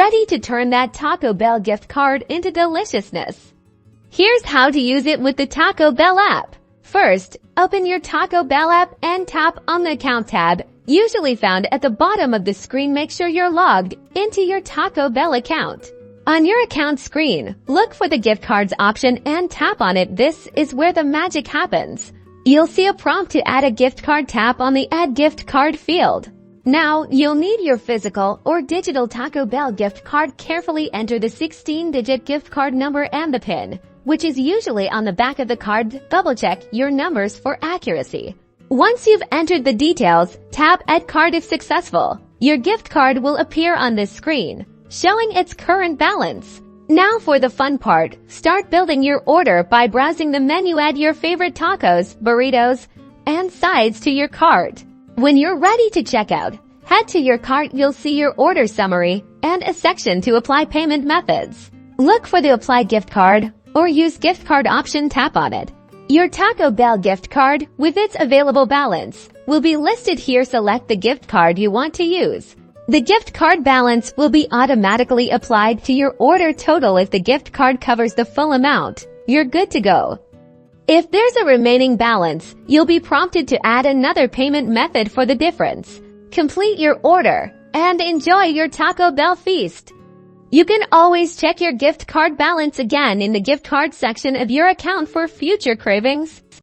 ready to turn that Taco Bell gift card into deliciousness. Here's how to use it with the Taco Bell app. First, open your Taco Bell app and tap on the Account tab, usually found at the bottom of the screen. Make sure you're logged into your Taco Bell account. On your account screen, look for the gift cards option and tap on it. This is where the magic happens. You'll see a prompt to add a gift card. Tap on the Add Gift Card field. Now, you'll need your physical or digital Taco Bell gift card. Carefully enter the 16-digit gift card number and the PIN, which is usually on the back of the card. Double-check your numbers for accuracy. Once you've entered the details, tap Add Card. If successful, your gift card will appear on this screen, showing its current balance. Now for the fun part, start building your order by browsing the menu. Add your favorite tacos, burritos, and sides to your cart. When you're ready to check out, head to your cart. You'll see your order summary and a section to apply payment methods. Look for the Apply Gift Card or Use Gift Card option. Tap on it. Your Taco Bell gift card, with its available balance, will be listed here. Select the gift card you want to use. The gift card balance will be automatically applied to your order total. If the gift card covers the full amount, you're good to go. If there's a remaining balance, you'll be prompted to add another payment method for the difference. Complete your order and enjoy your Taco Bell feast. You can always check your gift card balance again in the gift card section of your account for future cravings.